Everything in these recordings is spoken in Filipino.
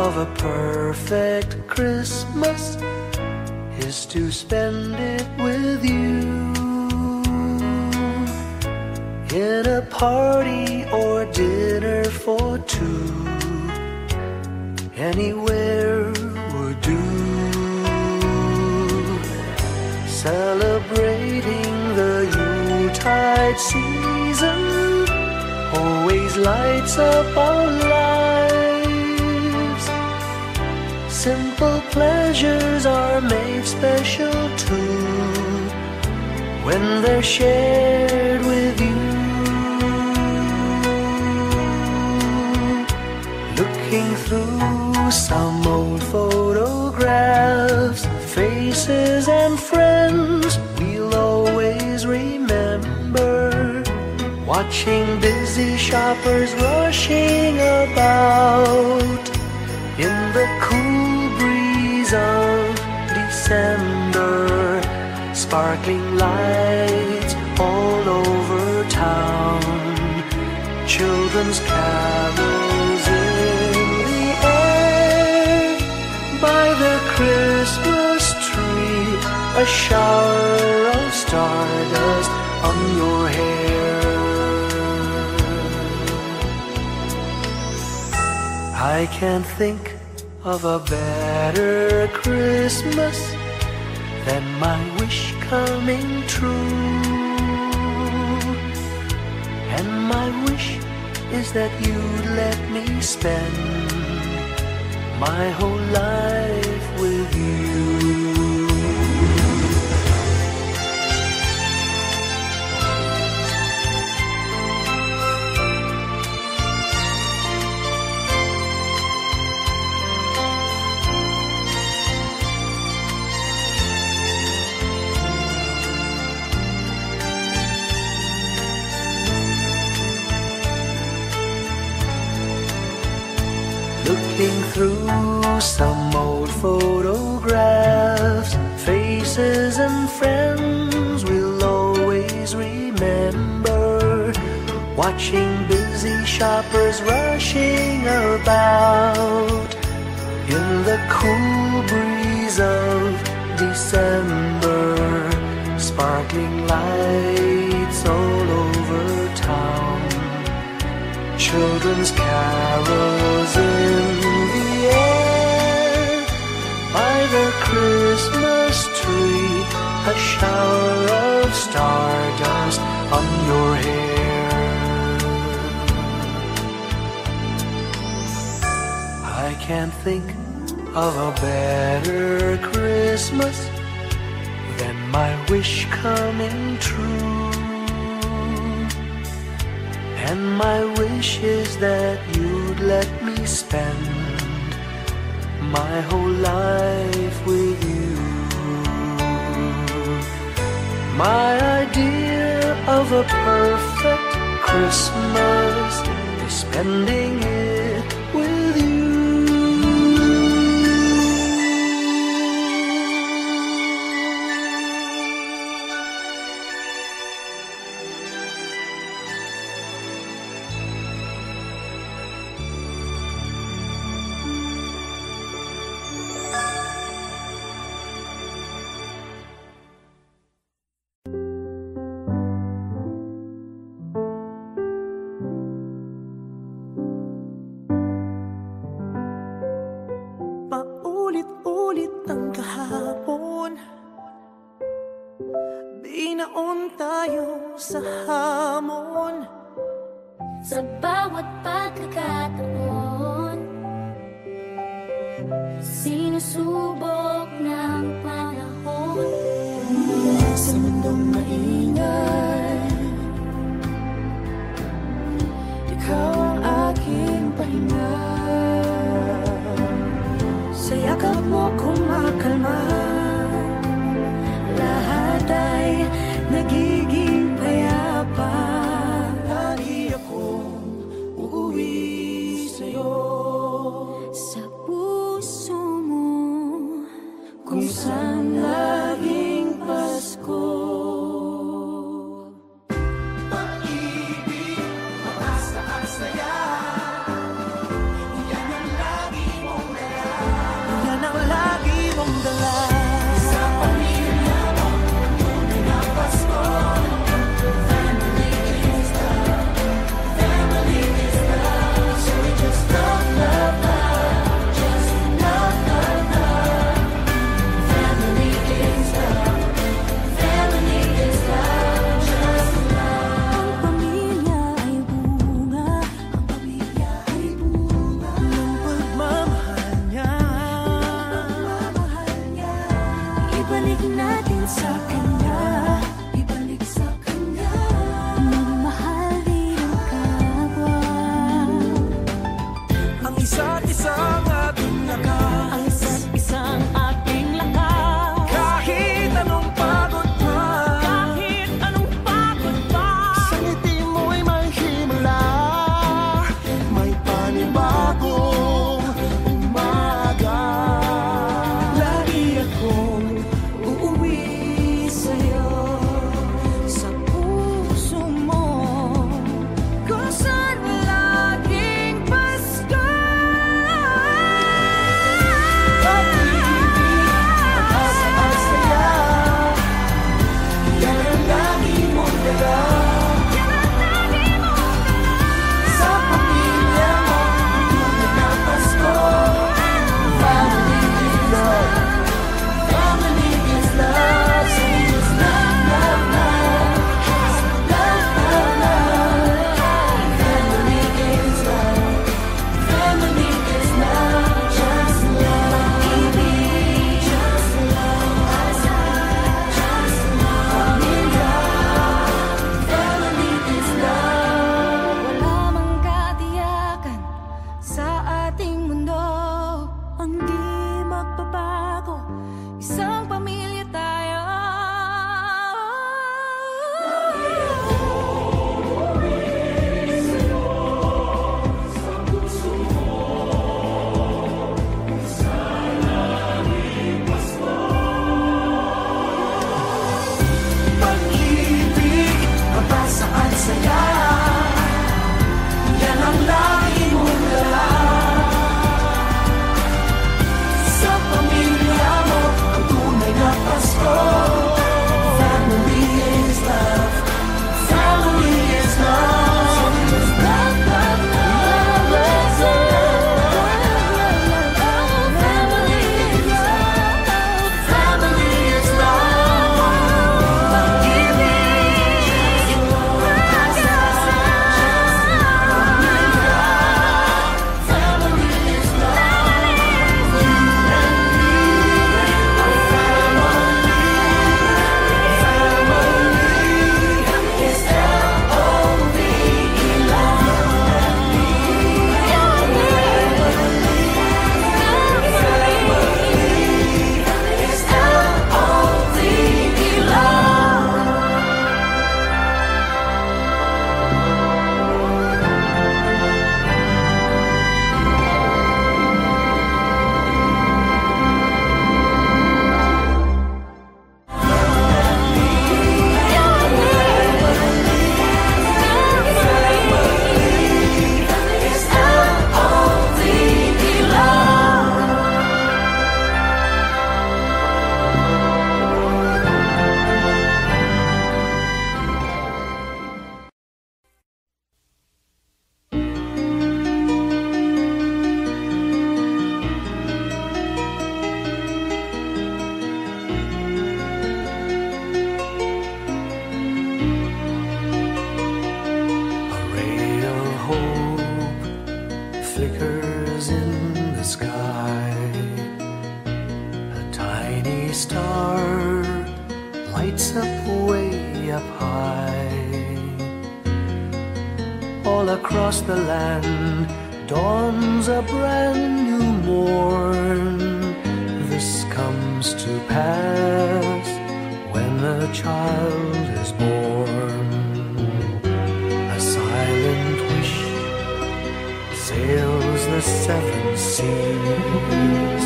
of a perfect Christmas is to spend it with you, in a party or dinner for two. Anywhere would do. Celebrating the Yuletide season always lights up our lives. Simple pleasures are made special too when they're shared with you. Looking through some old photographs, faces and friends we'll always remember. Watching busy shoppers rushing about in the cool breeze of December. Sparkling lights all over town, children's carols in the air. By the Christmas tree, a shower of stardust on your hair. I can't think of a better Christmas than my wish coming true. And my wish is that you'd let me spend my whole life with you. Looking through some old photographs, faces and friends we'll always remember. Watching busy shoppers rushing about in the cool breeze of December. Sparkling lights all over town, children's carols in the air. By the Christmas tree, a shower of stardust on your hair. I can't think of a better Christmas than my wish coming true. And my wish is that you'd let me spend my whole life with you. My idea of a perfect Christmas is spending it with you. Paulit-ulit ang kahapon, binaon tayo sa hamon. Sa bawat pagkakataon, sinusubok ng panahon. Sa mundong maingay, ikaw ang aking pahinga. Sa yakap mo kumakalma, lahat ay nagiging payapa. Lagi akong uuwi sa'yo. Sa puso mo all across the land dawns a brand new morn. This comes to pass when a child is born. A silent wish sails the seven seas.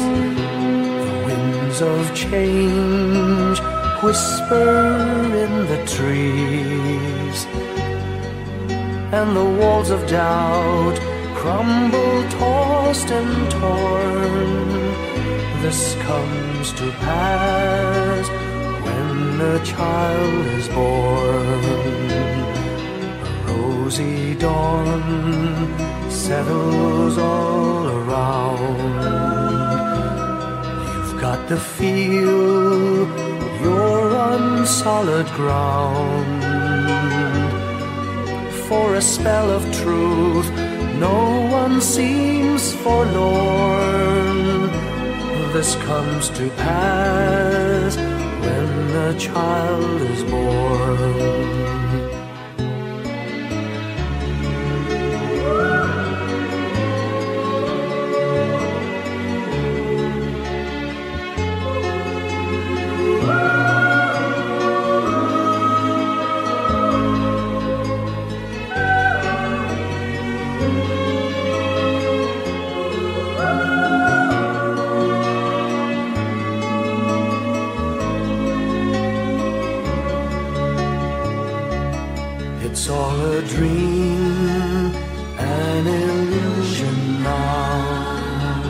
The winds of change whisper in the trees, and the walls of doubt crumble, tossed and torn. This comes to pass when a child is born. A rosy dawn settles all around. You've got to feel you're on solid ground. For a spell of truth, no one seems forlorn. This comes to pass when a child is born. It's all a dream, an illusion now.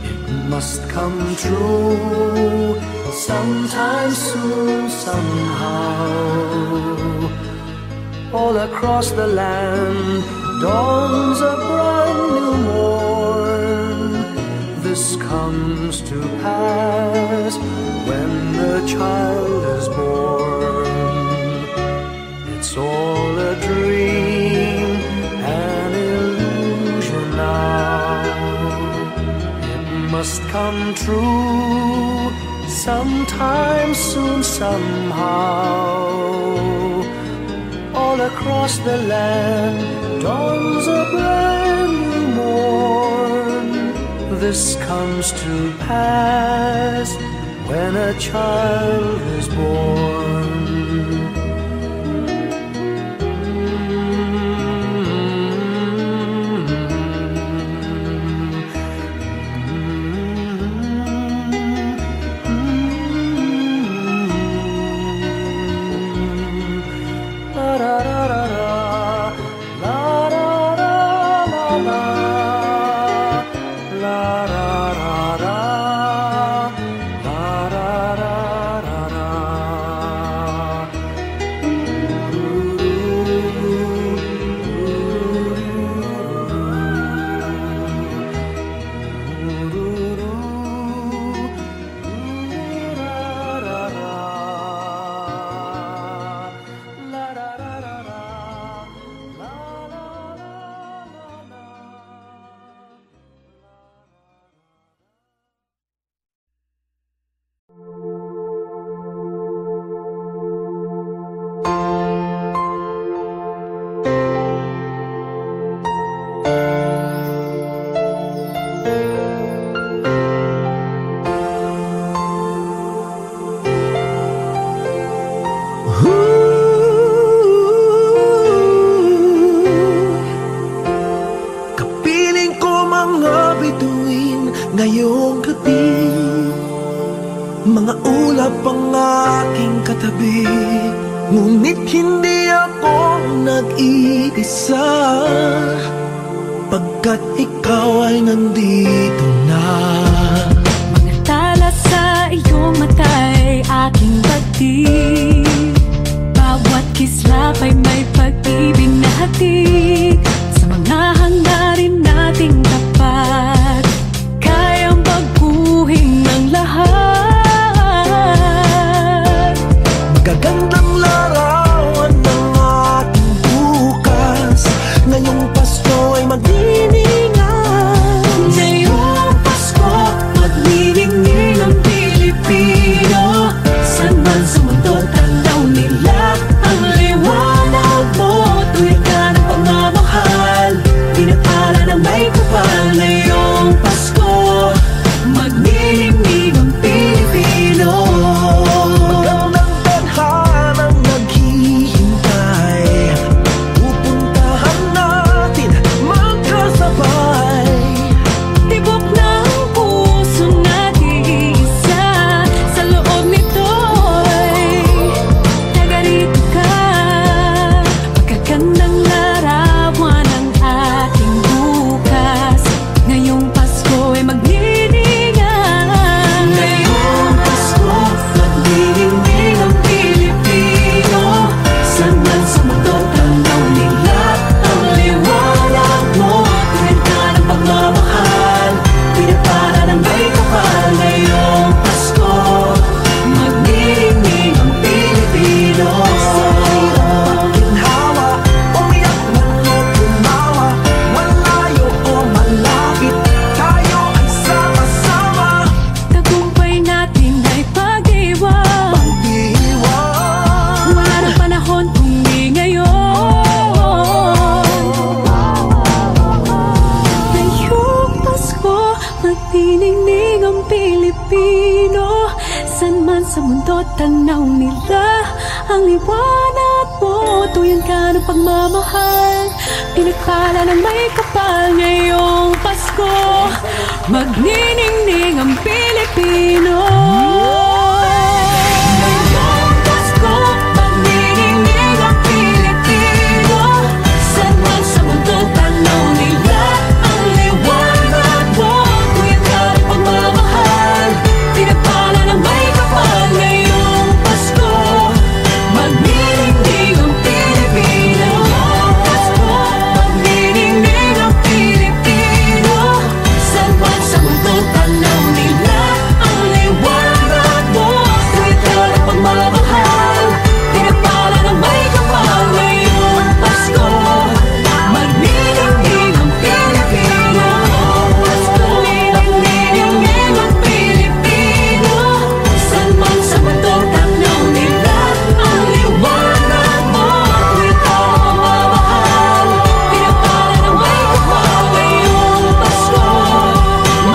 It must come true sometime soon, somehow. All across the land dawns a brand new morn. This comes to pass when the child is born. It's all a dream, an illusion now. It must come true sometime soon, somehow. All across the land dawns a brand new morn. This comes to pass when a child is born. Ngayong gabi, mga ulap ang aking katabi, ngunit hindi ako nag-iisa, pagkat ikaw ay nandito na. Mga tala sa iyong mata'y aking pagtig, bawat kislap ay may pag-ibig na hatid. Sa mga hangarin nating tapat, kayang baguhin ng lahat. Magagandang larawan ng ating bukas, ngayong Pasko ay magdiningan. Ngayong Pasko, magniningning ang Pilipino. Saan man sa mundo, tanaw nila ang liwanag mo. Tuwid ka ng sa mundo, tanaw nila ang liwanag mo. Tuwid ka ng pagmamahal, pinagpala ng may kapal. Ngayong Pasko, magniningning ang Pilipino. Sa hirap at ginhawa, umiyak man o tumawa, malayo o malapit, tayo ay sama-sama. Tagumpay natin ay pag-iwan, Pag-iwan, wala ng panahon kung di ngayon. Ngayong Pasko, magniningning ang Pilipino. San man sa mundo, tanaw nila ang liwanag mo. Tuyan ka ng pagmamahal, pinagpala ng may kapal. Ngayong Pasko, magniningning ang Pilipino. Ngayong Pasko, magniningning ang Pilipino. San man sa mundo, tanaw nila ang liwanag mo. Tuyan ka ng pagmamahal, pinagpala ng may kapal. Ngayong Pasko, magniningning ang Pilipino. Pasko, magniningning ang Pilipino. San man sa mundo, tanaw nila ang liwanag mo. Tuwid ka ng pagmamahal, pinagpala ng may kapal. Ngayong Pasko, magniningning ang Pilipino. Pasko, magniningning ang Pilipino. San man sa mundo, tanaw nila ang liwanag mo. Tuwid ka ng pagmamahal, pinagpala ng may kapal. Ngayong Pasko,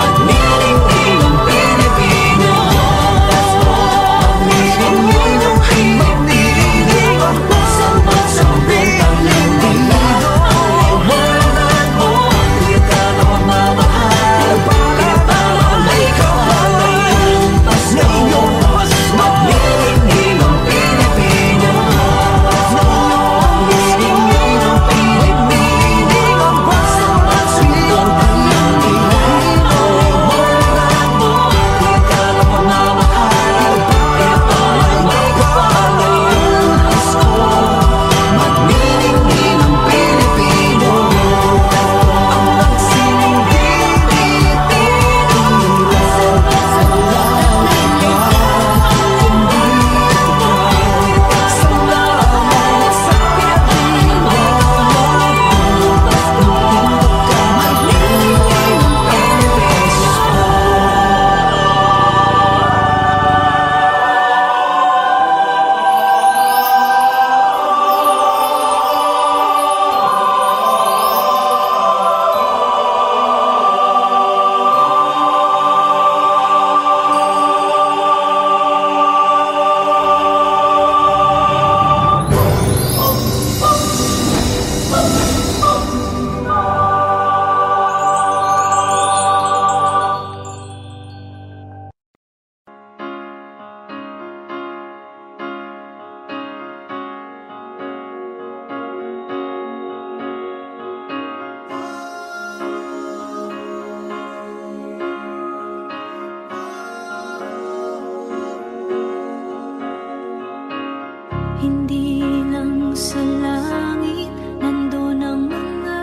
magniningning ang Pilipino. Pasko, magniningning ang Pilipino. San man sa mundo, tanaw nila ang liwanag mo. Tuwid ka ng pagmamahal, pinagpala ng may kapal. Ngayong Pasko, magniningning ang Pilipino. Magniningning ang Pilipino. San man sa mundo, tanaw nila ang liwanag mo. Tuwid ka ng pagmamahal, pinagpala ng may kapal. Ngayong Pasko, magniningning ang Pilipino. Ang magsining Pilipino. San man sa mundo, tanaw nila ang liwanag mo. Salamat sa pinagpala ng may kapal. Ngayong Pasko, magniningning ang Hindi lang sa langit nandun ang mga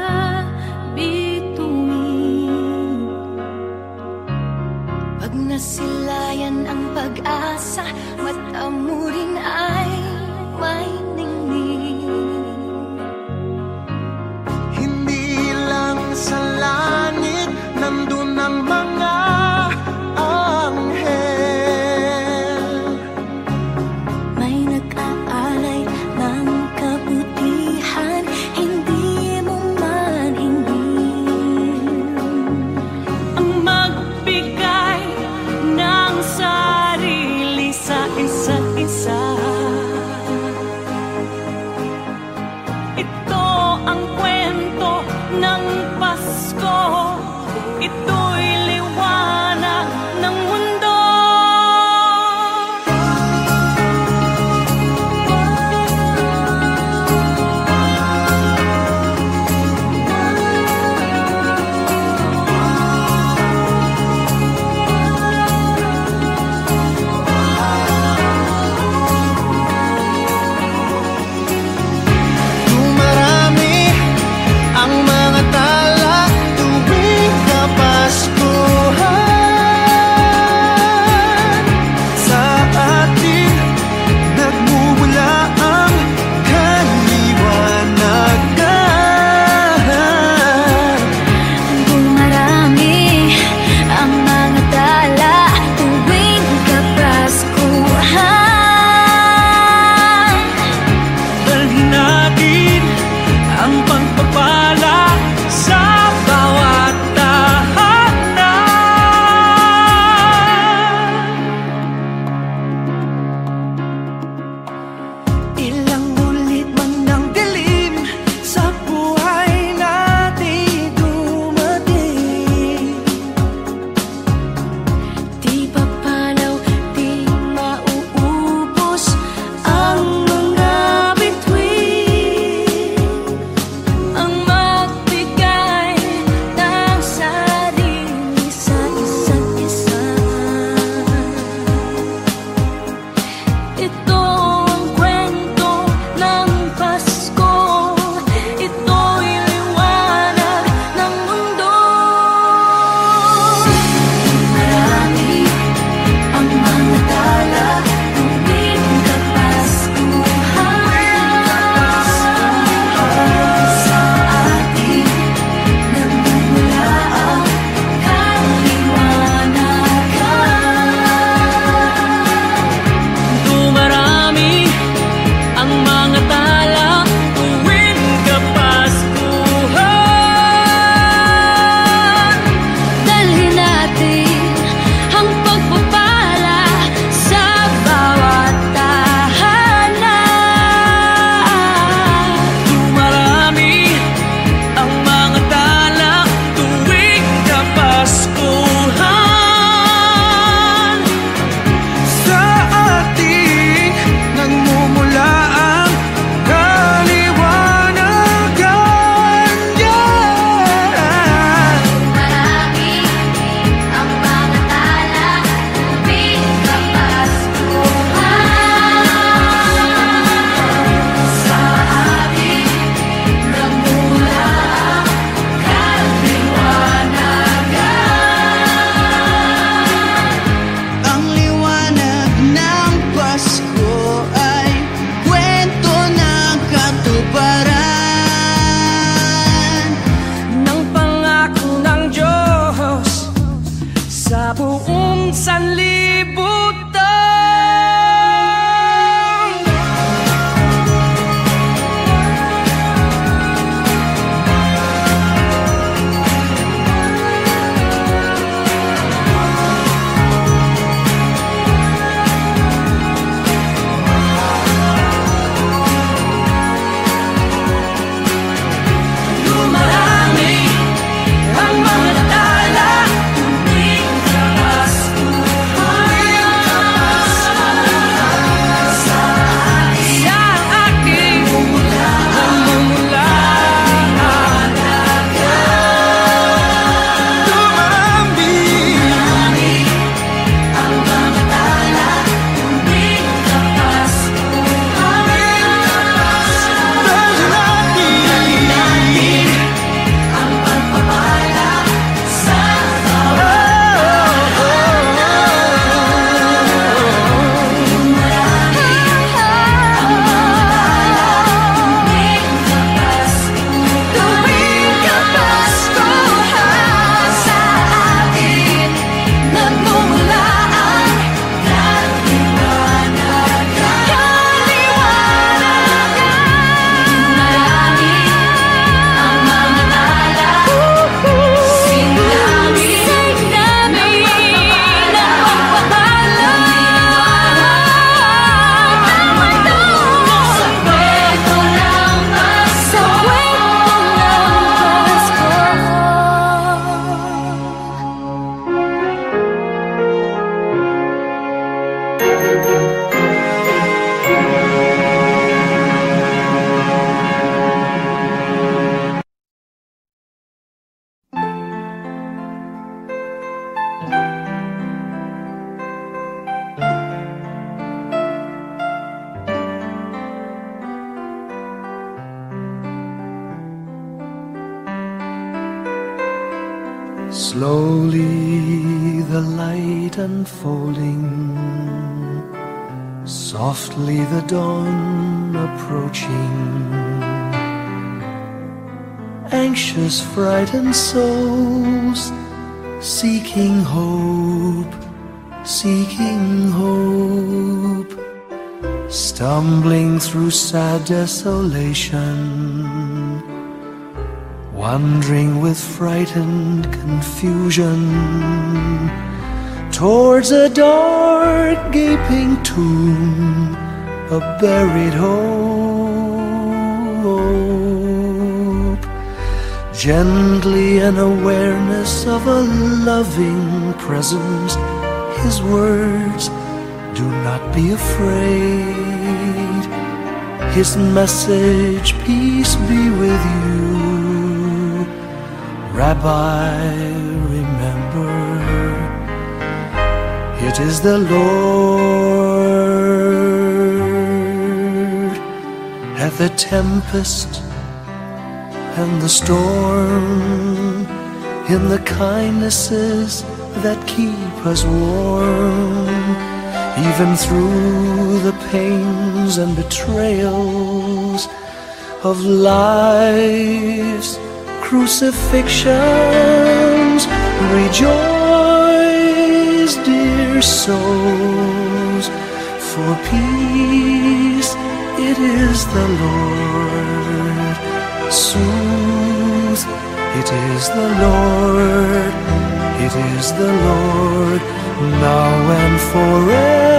bituin. Pag nasilayan ang pag-asa, mata mo rin ay may ningning. hindi lang sa langit, nandun ang mga anghel. May nag-aalay ng kabutihan, hindi mo man hingin. Ang magbigay ng sarili sa isa't isa. Ito ang kwento ng Pasko. Ito'y liwanag ng mundo. Slowly the light unfolding, softly the dawn approaching. Anxious, frightened souls seeking hope, seeking hope, stumbling through sad desolation, wandering with frightened confusion towards a dark gaping tomb, a buried hope. Gently an awareness of a loving presence, His words, do not be afraid. His message, peace be with you. Rabbi, remember, it is the Lord. At the tempest and the storm, in the kindnesses that keep us warm, even through the pains and betrayals of life's crucifixions. Rejoice, dear souls, for peace it is the Lord. Soothe, it is the Lord, it is the Lord, now and forever.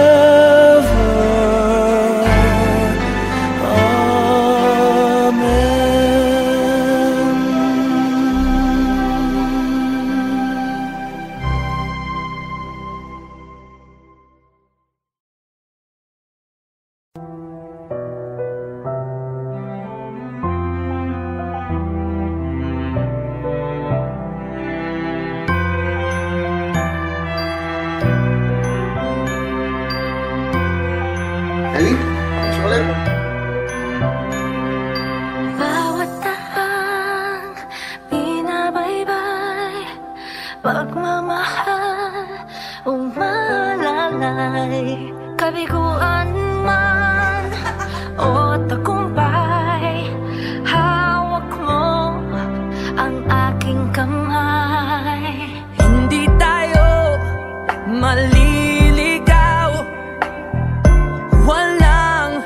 Bawat tahang binabaybay, pagmamahal umalalay. Kabiguan man o tagumpay, hawak mo ang aking kamay. Hindi tayo maliligaw, walang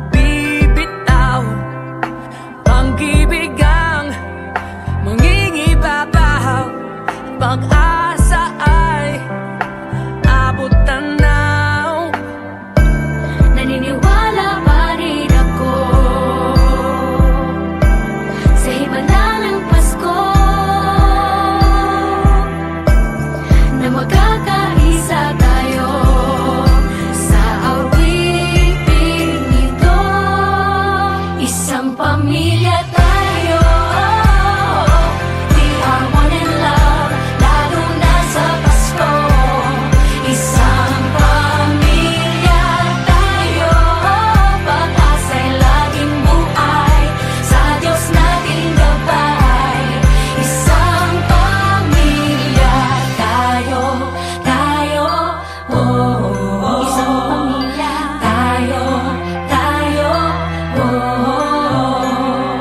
bibitaw. Pag-ibig ang mangingibabaw, pag-asa ay abot tanaw. Naniniwala pa rin ako sa iba na ng Pasko, na magkakaisa tayo sa awiting ito. Isang pamilya tayo, we are one in love, lalo na sa Pasko. Isang pamilya tayo, pag-asa'y laging buhay, sa Diyos nating gabay. Isang pamilya tayo, tayo, oh. Isang pamilya tayo, tayo, oh.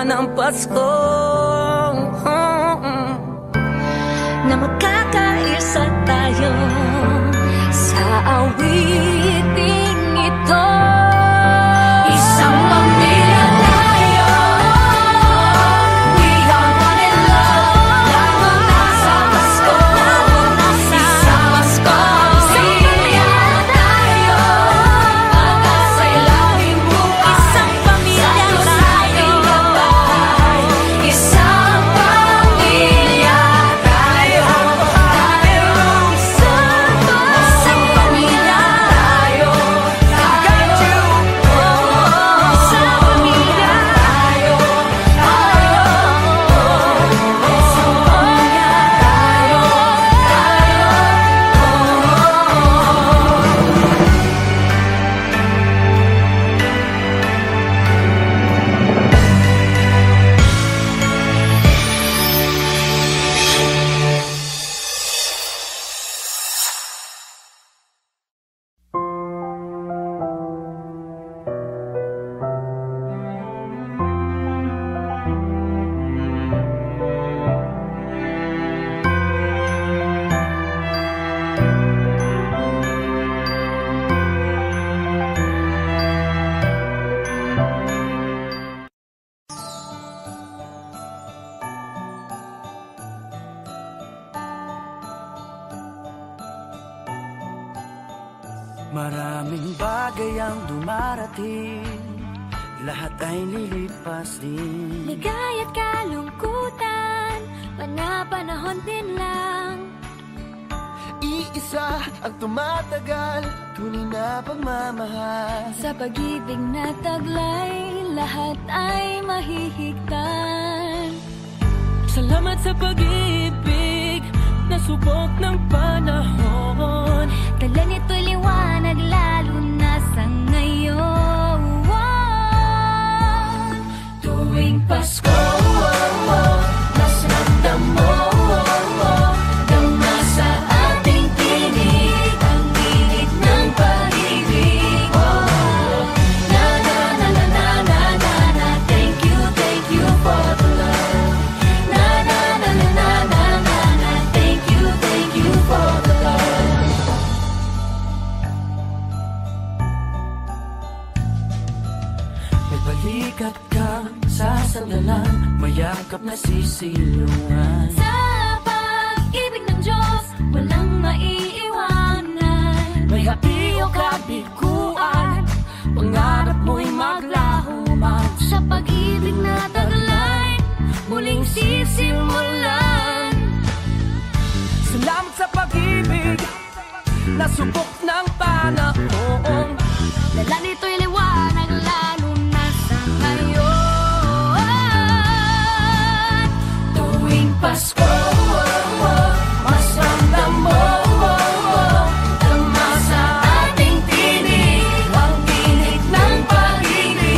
ng Pasko, na magkakaisa tayo sa awiting ito. Isang pamilya tayo, we are one in love, lalo na sa Pasko, isang Pasko. Pamilya tayo, pag-asa'y laging buhay, isang pamilya tayo, isang pamilya tayo, isang pamilya tayo, Maraming bagay ang dumarating, lahat ay lilipas din. Ligay at kalungkutan, pana-panahon din lang. Iisa ang tumatagal, tunay na pagmamahal. Sa pag-ibig na taglay, lahat ay mahihigtan. salamat sa pag-ibig na subok ng panahon. Dala nito'y liwanag lalo na sa ngayon. Tuwing Pasko, mas ramdam mo, dama sa ating tinig ang init ng pag-ibig. Na na na na na na na na, thank you for the love. Na na na na na na na na, thank you for the love. May balikat kang sasandalan, mayakap na sisilungan. Sa pag-ibig ng Diyos, walang maiiwanan. May hapi o kabiguan, pangarap mo'y maglaho man. Sa pag-ibig na taglay, muling sisimulan. Salamat sa pag-ibig na subok ng panahon. Dala nito'y liwanag lalo na sa ngayon. Tuwing Pasko, mas ramdam mo, dama sa ating tinig ang init ng pag-ibig.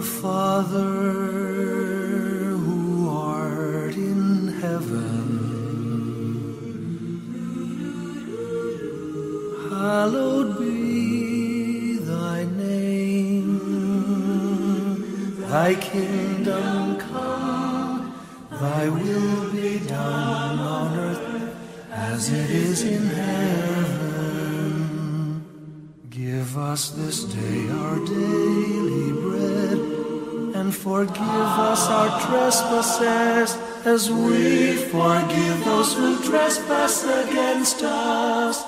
Our Father who art in heaven, hallowed be thy name. Thy kingdom come, thy will be done on earth as it is in heaven. Give us this day our daily bread, and forgive us our trespasses as we forgive those who trespass against us.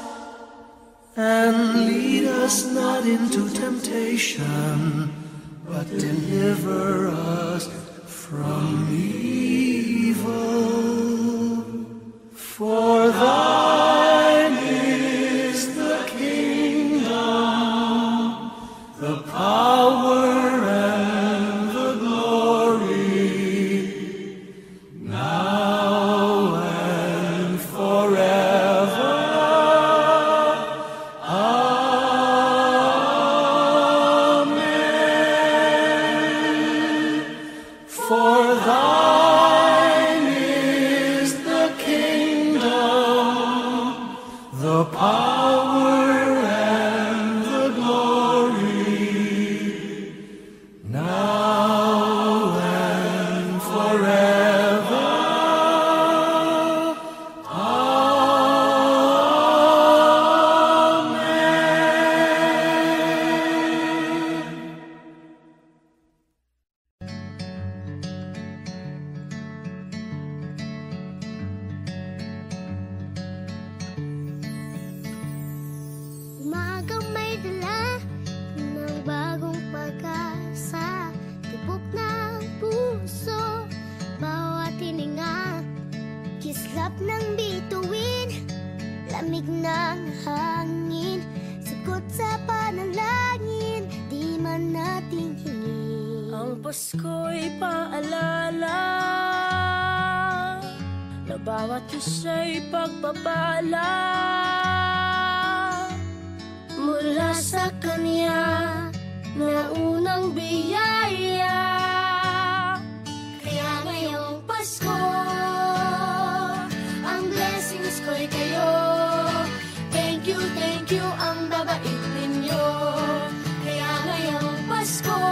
And lead us not into temptation, but deliver us from evil. For thine is the kingdom, the power, and the glory, now and forever. Amen. For thine is the kingdom, the power, and the glory, now and forever. Amen. Umagang may dala ng bagong pag-asa, tibok ng puso, bawat hininga, kislap ng bituin, lamig ng hangin, sagot sa panalangin, di man natin hingin. Ang Pasko'y paalala na bawat isa'y pagpapala mula sa Kanya na unang biyaya. Kaya ngayong Pasko, ang blessings ko'y kayo. Thank you, ang babait ninyo. Kaya ngayong Pasko,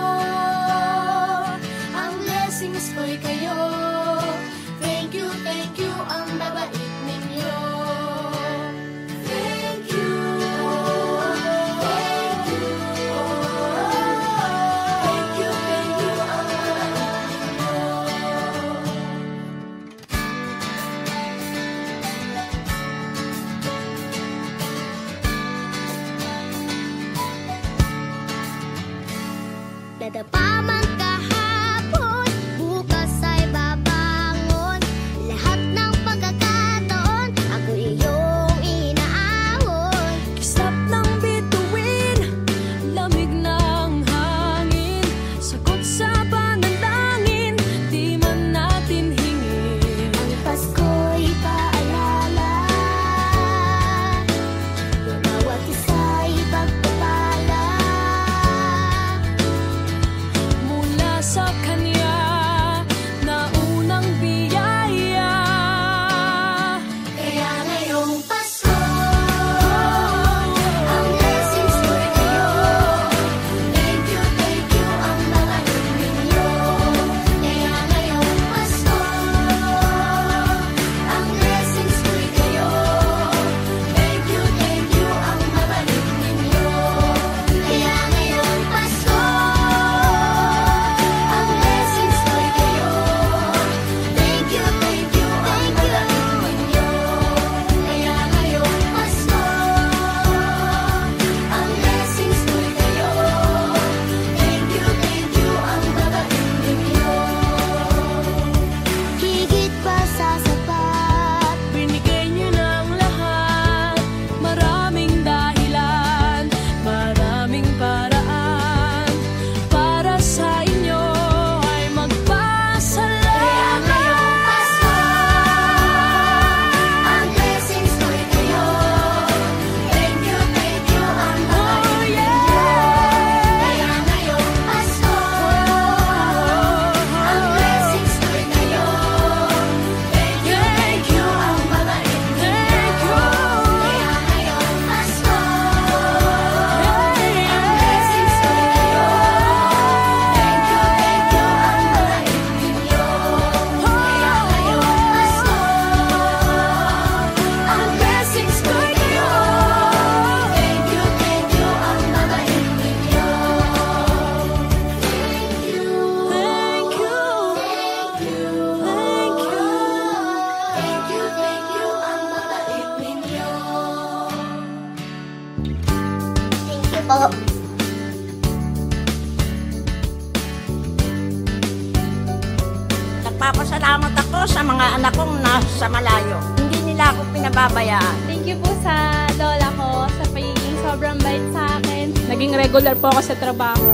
ang blessings ko'y kayo. Thank you, ang babait ninyo. Thank you, thank you, ang babait ninyo. Nadapa man kahapon, bukas ay babangon. Lahat ng pagkakataon, ako iyong inaahon. Kislap ng bituin, lamig ng hangin, sagot sa panalangin, di man natin hingin. Ang Pasko'y paalala na bawat isa'y pagpapala Nagpapasalamat ako sa mga anak kong nasa malayo. Hindi nila ako pinababayaan. Thank you po sa lola ko sa pagiging sobrang bait sa akin. Naging regular po ako sa trabaho.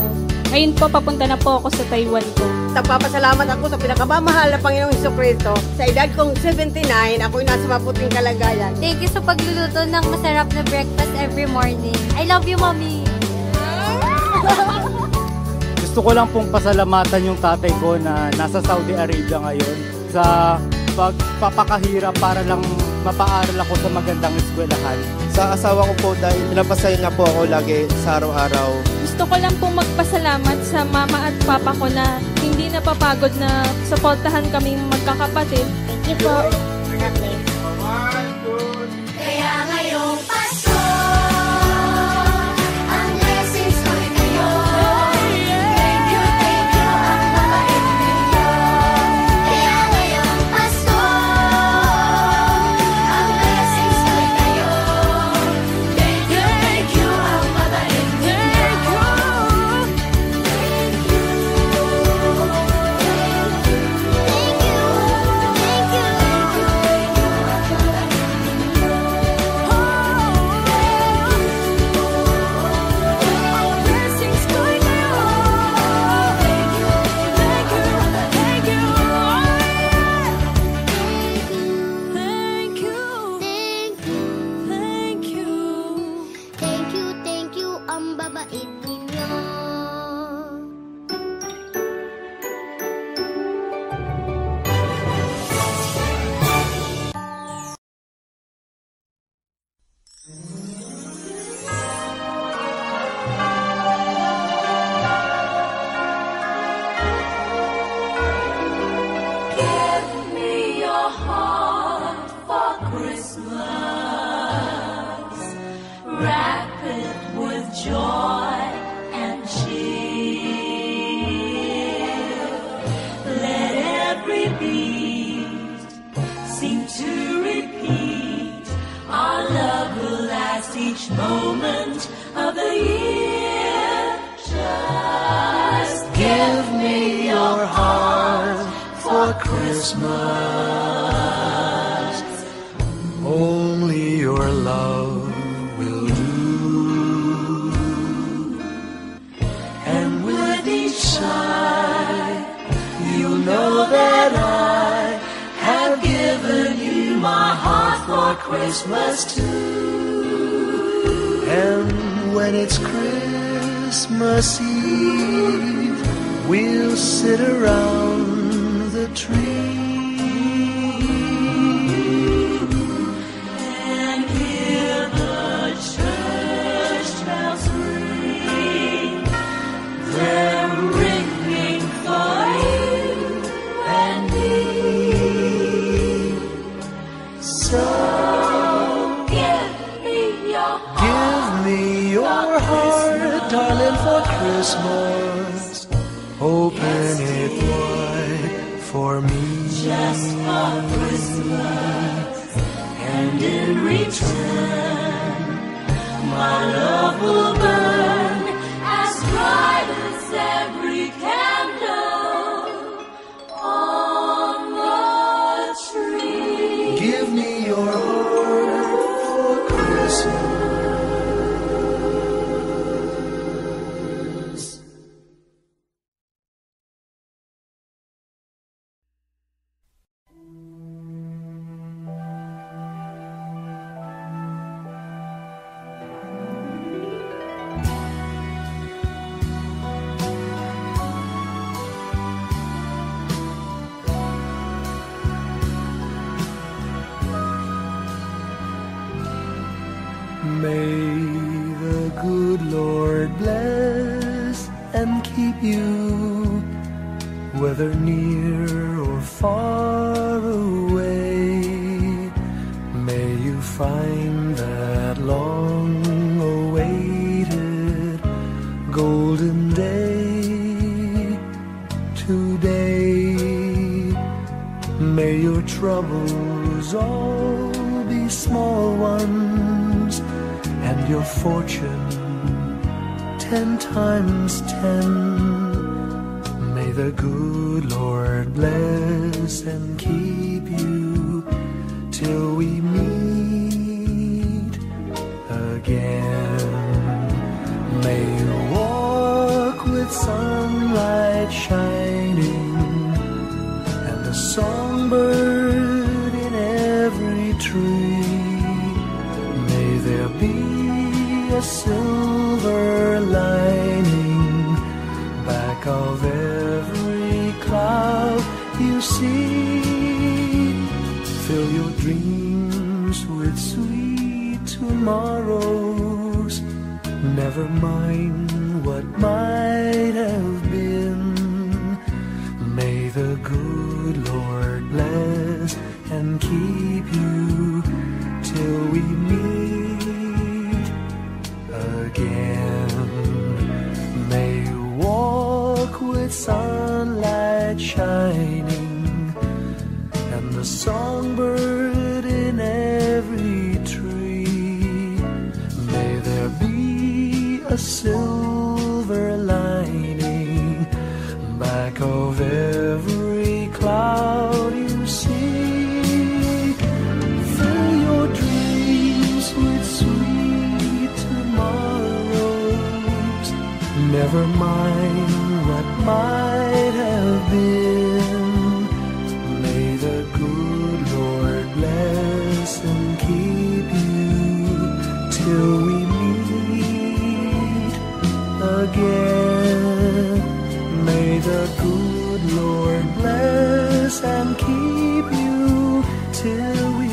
Ngayon po, papunta na po ako sa Taiwan ko. Nagpapasalamat ako sa pinakamamahal na Panginoong Jesucristo. Sa edad kong 79, ako'y nasa maputing kalagayan. Thank you sa pagluluto ng masarap na breakfast every morning. I love you, Mommy! Gusto ko lang pong pasalamatan yung tatay ko na nasa Saudi Arabia ngayon sa pagpapakahirap para lang mapaaral ako sa magandang eskwelahan. Sa asawa ko po dahil pinapasaya niya po ako lagi sa araw-araw. Gusto ko lang pong magpasalamat sa mama at papa ko na hindi napapagod na suportahan kaming magkakapatid. Thank you po. God bless. Kaya ngayong Pasko, ang blessings ko'y kayo. Thank you, ang mabait ninyo. Kaya ngayong Pasko, ang blessings ko'y kayo. Thank you, ang mabait ninyo. Thank you, ang babait ninyo. Give me your heart for Christmas. Wrap it with joy and cheer. Let every beat seem to repeat. Our love will last each moment of the year. Just give me your heart for Christmas. Only your love will do. And with each sigh, you'll know that I have given you my heart for Christmas too. And when it's Christmas Eve, we'll sit around the tree and hear the church bells ring. They're ringing for you and me. So give me your heart. give me your heart, darling, for Christmas. Open it wide for me. Just for Christmas. And in return, my love will burn as bright as every candle on the tree. Give me your heart for Christmas. May the good Lord bless and keep you, whether near or far away. May you find that long-awaited golden day today. May your troubles all be small ones, and your fortune 10 times 10. May the good Lord Lord bless and keep you till we meet again. May you walk with sunlight shining and the songbird in every tree. May there be a silver lining back of every cloud you see. Fill your dreams with sweet tomorrows. Never mind what might have been. May the good Lord bless and keep you till we meet again. May you walk with sunlight shining and the songbird in every tree. May there be a silver lining back of every cloud you see. Fill your dreams with sweet tomorrows. Never mind what might have been. May the good Lord bless and keep you till we meet again. May the good Lord bless and keep you till we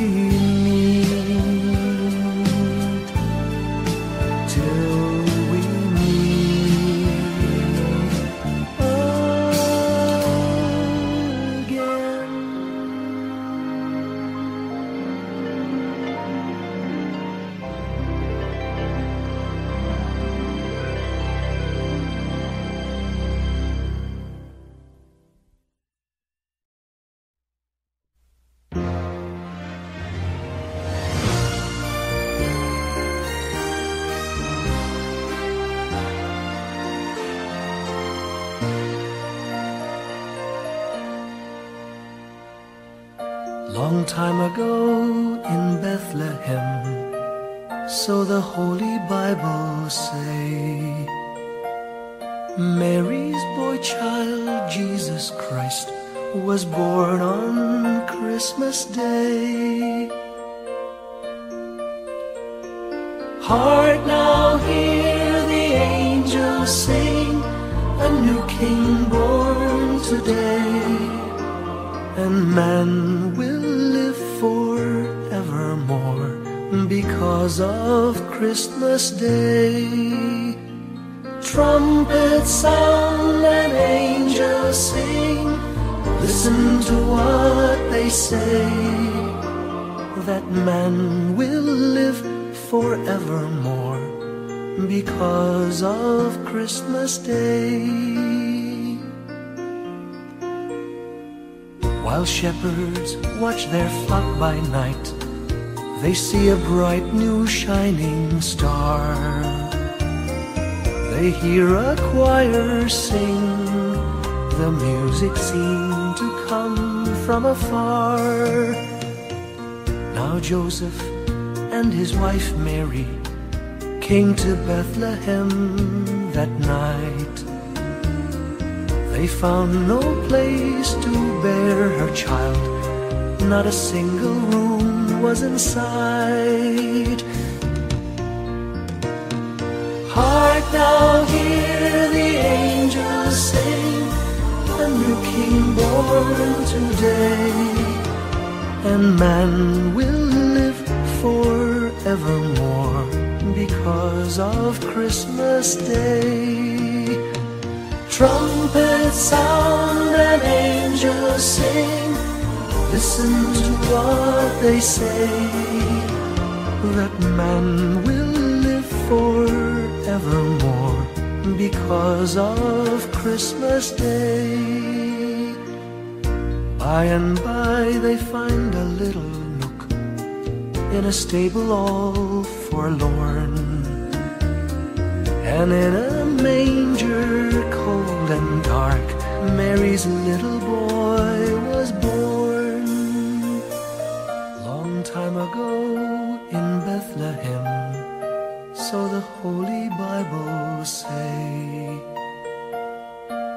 meet, till we meet again. Long time ago in Bethlehem, so the Holy Bible say, Mary's boy child, Jesus Christ, was born on Christmas Day. Hark now, hear the angels sing, a new King born today, and man will live forevermore because of Christmas Day. Trumpets sound and angels sing, listen to what they say, that man will live forevermore because of Christmas Day. While shepherds watch their flock by night, they see a bright new shining star. They hear a choir sing, the music seemed to come from afar. Now Joseph and his wife Mary came to Bethlehem that night. They found no place to bear her child, not a single room was in sight. Hark now, hear the angels sing, a new King born today, and man will live forevermore because of Christmas Day. Trumpets sound and angels sing, listen to what they say, that man will live forevermore because of Christmas Day. By and by they find a little nook in a stable all forlorn, and in a manger cold and dark, Mary's little boy was born. Long time ago in Bethlehem, so the Holy Bible say.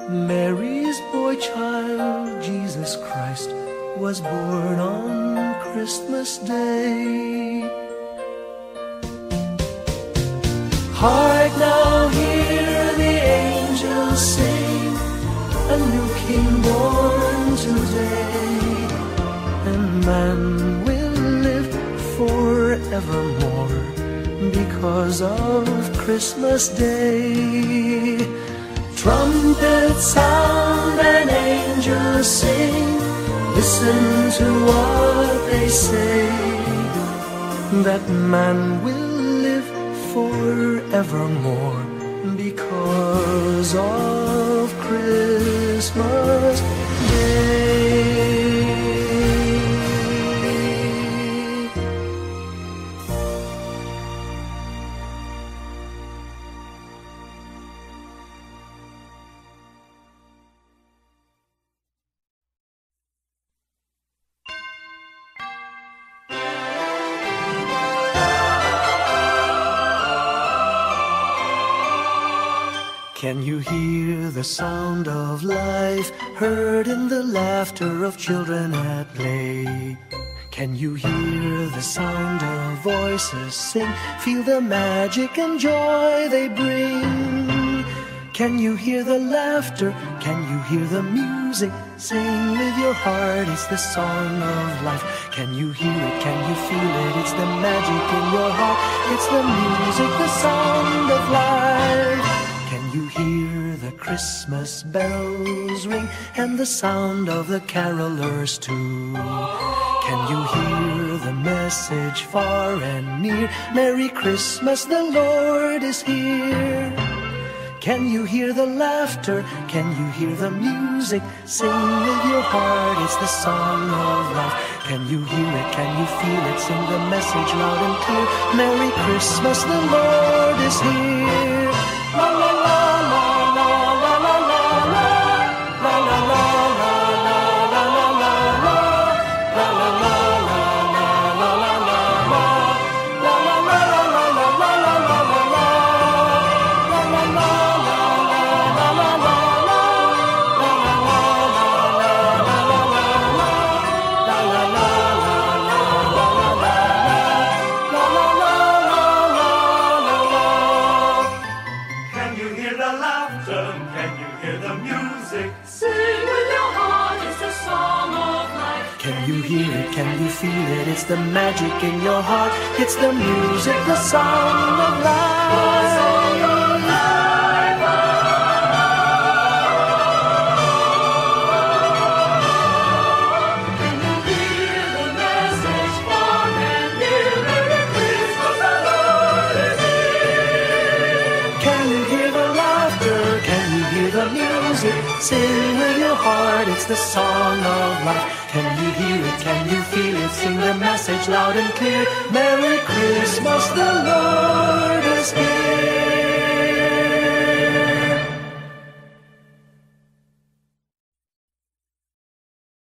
Mary's boy child, Jesus Christ, was born on Christmas Day. Hark now, hear the angels sing, a new King born today, and man will live forevermore because of Christmas Day. Trumpets sound and angels sing, listen to what they say, that man will live forevermore because of Christmas Day. Can you hear the sound of life heard in the laughter of children at play? Can you hear the sound of voices sing, feel the magic and joy they bring? Can you hear the laughter? Can you hear the music? Sing with your heart, it's the song of life. Can you hear it? Can you feel it? It's the magic in your heart. It's the music, the sound of life. Can you hear the Christmas bells ring and the sound of the carolers too? Can you hear the message far and near? Merry Christmas, the Lord is here. Can you hear the laughter? Can you hear the music? Sing with your heart, it's the song of life. Can you hear it? Can you feel it? Sing the message loud and clear. Merry Christmas, the Lord is here. La la la la la la la la la la la la la la la Can you feel it? It's the magic in your heart. It's the music, the sound of life. Can you hear the message far and near? Merry Christmas, the Lord is here. Can you hear the laughter? Can you hear the music? Sing with your heart. It's the song of life. Can you hear it? Can you feel it? Sing the message loud and clear. Merry Christmas, the